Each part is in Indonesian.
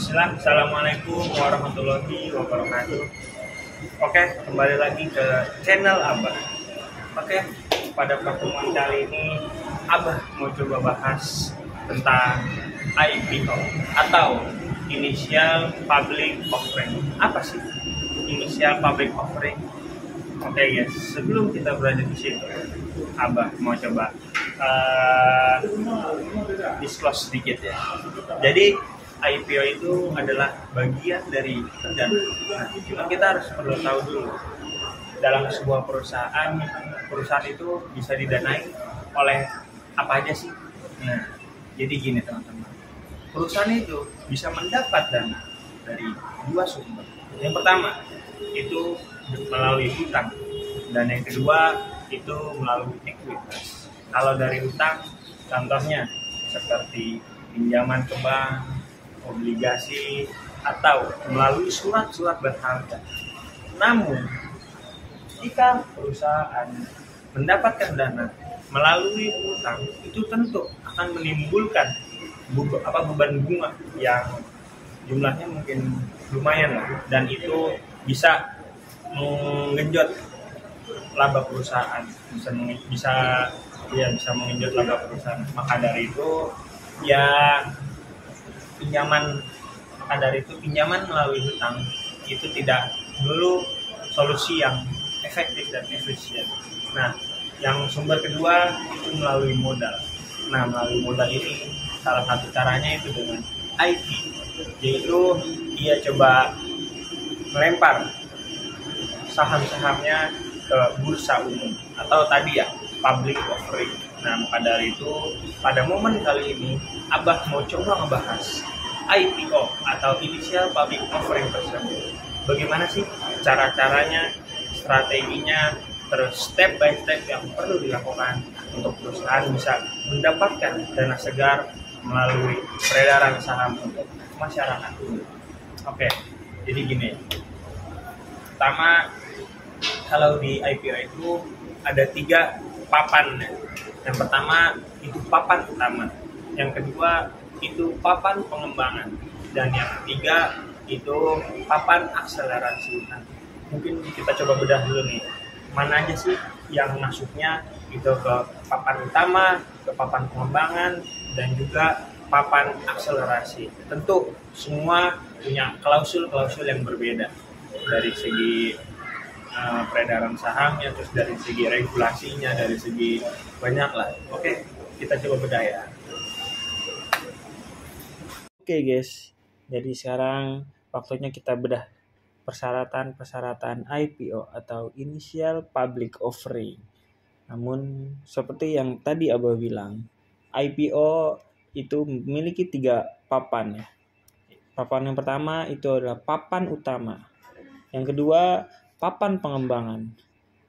Bismillah, Assalamualaikum warahmatullahi wabarakatuh. Oke, kembali lagi ke channel Abah. Oke, pada pertemuan kali ini Abah mau coba bahas tentang IPO atau Initial Public Offering. Apa sih Initial Public Offering? Oke guys, sebelum kita berada di situ, Abah mau coba disclose sedikit ya. Jadi IPO itu adalah bagian dari dana. Nah, cuma kita harus perlu tahu dulu dalam sebuah perusahaan itu bisa didanai oleh apa aja sih? Nah, jadi gini teman-teman, perusahaan itu bisa mendapat dana dari dua sumber. Yang pertama itu melalui hutang, dan yang kedua itu melalui ekuitas. Kalau dari hutang, contohnya seperti pinjaman ke bank, obligasi, atau melalui surat-surat berharga. Namun, jika perusahaan mendapatkan dana melalui hutang, itu tentu akan menimbulkan beban bunga yang jumlahnya mungkin lumayan lah, dan itu bisa menggenjot laba perusahaan, bisa menggenjot laba perusahaan. Maka dari itu pinjaman melalui hutang itu tidak dulu solusi yang efektif dan efisien. Nah, yang sumber kedua itu melalui modal. Nah, melalui modal ini salah satu caranya itu dengan IP, yaitu dia coba melempar saham-sahamnya ke bursa umum atau tadi ya public offering. Nah, maka dari itu pada momen kali ini Abah mau coba ngebahas IPO atau Initial Public Offering tersebut. Bagaimana sih cara-caranya, strateginya, terus step by step yang perlu dilakukan untuk perusahaan bisa mendapatkan dana segar melalui peredaran saham untuk masyarakat umum. Oke, jadi gini. Pertama, kalau di IPO itu ada 3 papan. Yang pertama itu papan utama, yang kedua itu papan pengembangan, dan yang ketiga itu papan akselerasi. Nah, mungkin kita coba bedah dulu nih, mana aja sih yang masuknya itu ke papan utama, ke papan pengembangan, dan juga papan akselerasi. Tentu semua punya klausul-klausul yang berbeda dari segi peredaran sahamnya, terus dari segi regulasinya, dari segi banyak lah. Oke, kita coba bedah ya. Oke guys, jadi sekarang waktunya kita bedah persyaratan IPO atau Initial Public Offering. Namun seperti yang tadi Abah bilang, IPO itu memiliki 3 papan ya. Papan yang pertama itu adalah papan utama, yang kedua papan pengembangan,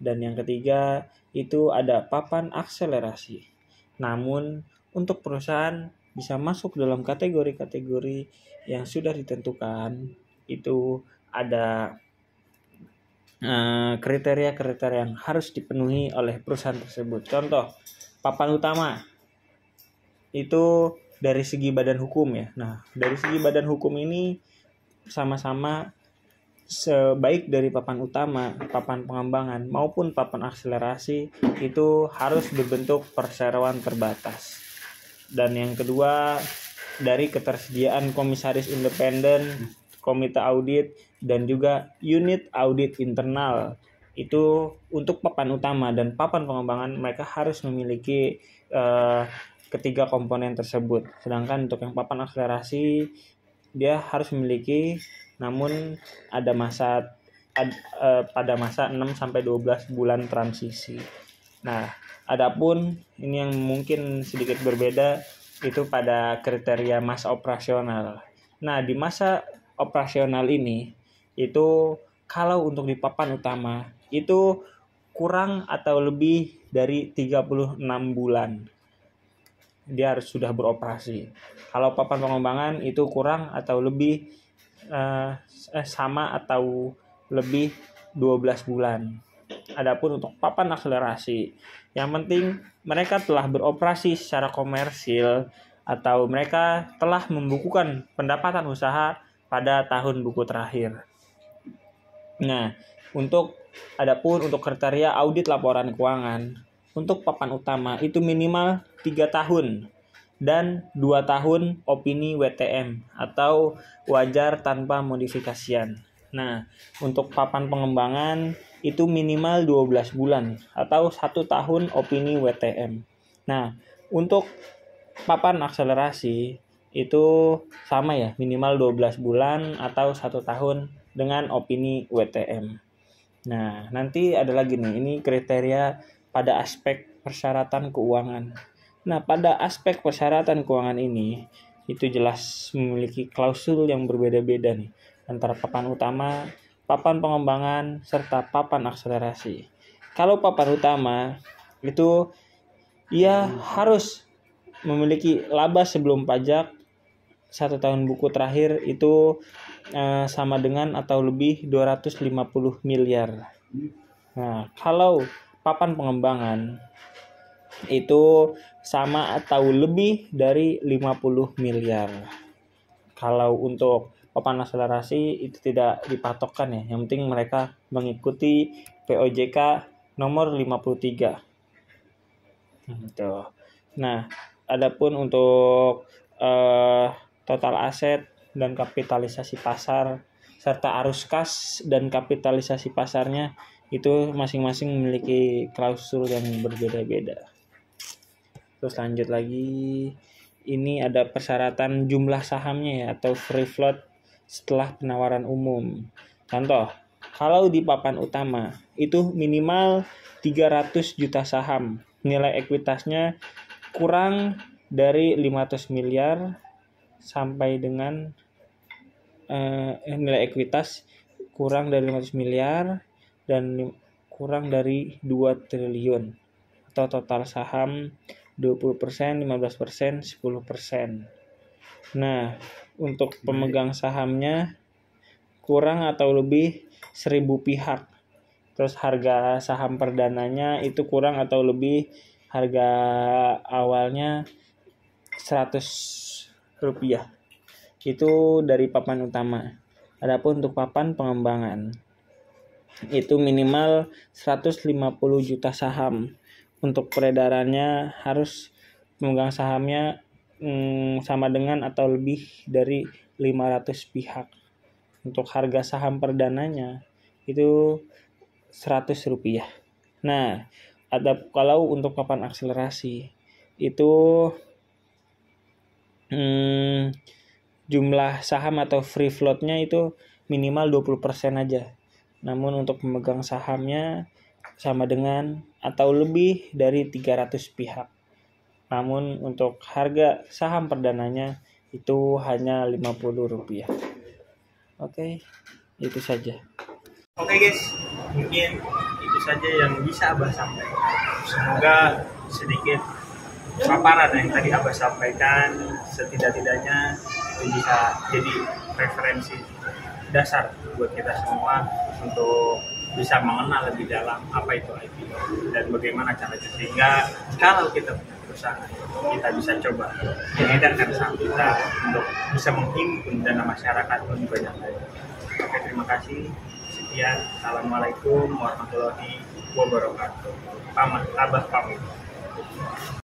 dan yang ketiga itu ada papan akselerasi. Namun untuk perusahaan bisa masuk dalam kategori-kategori yang sudah ditentukan, itu ada kriteria-kriteria yang harus dipenuhi oleh perusahaan tersebut. Contoh, papan utama itu dari segi badan hukum ya. Nah, dari segi badan hukum ini sama-sama sebaik dari papan utama, papan pengembangan maupun papan akselerasi itu harus berbentuk perseroan terbatas. Dan yang kedua, dari ketersediaan komisaris independen, komite audit, dan juga unit audit internal. Itu untuk papan utama, dan papan pengembangan mereka harus memiliki ketiga komponen tersebut. Sedangkan untuk yang papan akselerasi dia harus memiliki, namun ada pada masa 6 sampai 12 bulan transisi. Nah, adapun ini yang mungkin sedikit berbeda itu pada kriteria masa operasional. Nah, di masa operasional ini itu kalau untuk di papan utama itu kurang atau lebih dari 36 bulan dia harus sudah beroperasi. Kalau papan pengembangan itu kurang atau lebih sama atau lebih 12 bulan. Adapun untuk papan akselerasi, yang penting mereka telah beroperasi secara komersil atau mereka telah membukukan pendapatan usaha pada tahun buku terakhir. Nah, untuk kriteria audit laporan keuangan, untuk papan utama itu minimal 3 tahun dan 2 tahun opini WTM atau wajar tanpa modifikasian. Nah, untuk papan pengembangan itu minimal 12 bulan atau 1 tahun opini WTM. Nah, untuk papan akselerasi itu sama ya, minimal 12 bulan atau 1 tahun dengan opini WTM. Nah, nanti ada lagi nih, ini kriteria pada aspek persyaratan keuangan. Nah, pada aspek persyaratan keuangan ini, itu jelas memiliki klausul yang berbeda-beda nih, antara papan utama, papan pengembangan, serta papan akselerasi. Kalau papan utama, itu ia harus memiliki laba sebelum pajak 1 tahun buku terakhir itu sama dengan atau lebih 250 miliar. Nah, kalau papan pengembangan itu sama atau lebih dari 50 miliar. Kalau untuk papan akselerasi itu tidak dipatokkan ya. Yang penting mereka mengikuti POJK nomor 53. Gitu. Nah, adapun untuk total aset dan kapitalisasi pasar serta arus kas dan kapitalisasi pasarnya itu masing-masing memiliki klausul yang berbeda-beda. Terus lanjut lagi, ini ada persyaratan jumlah sahamnya ya, atau free float setelah penawaran umum. Contoh, kalau di papan utama itu minimal 300 juta saham, nilai ekuitasnya kurang dari 500 miliar sampai dengan nilai ekuitas kurang dari 500 miliar dan kurang dari 2 triliun atau total saham 20%, 15%, 10%. Nah, untuk pemegang sahamnya kurang atau lebih 1.000 pihak. Terus harga saham perdananya itu kurang atau lebih harga awalnya 100 rupiah. Itu dari papan utama. Adapun untuk papan pengembangan itu minimal 150 juta saham. Untuk peredarannya harus pemegang sahamnya sama dengan atau lebih dari 500 pihak. Untuk harga saham perdananya itu 100 rupiah. Nah, kalau untuk papan akselerasi itu jumlah saham atau free floatnya itu minimal 20% aja. Namun untuk pemegang sahamnya sama dengan atau lebih dari 300 pihak. Namun untuk harga saham perdananya itu hanya 50 rupiah. Oke, itu saja. Oke guys, mungkin itu saja yang bisa Abah sampaikan. Semoga sedikit paparan yang tadi Abah sampaikan setidak-tidaknya itu bisa jadi referensi dasar buat kita semua untuk bisa mengenal lebih dalam apa itu IPO dan bagaimana caranya, sehingga kalau kita punya perusahaan kita bisa coba mengedarkan saham kita untuk bisa menghimpun dana masyarakat lebih banyak lagi. Oke, terima kasih. Sekian. Assalamualaikum warahmatullahi wabarakatuh. Abah pamit.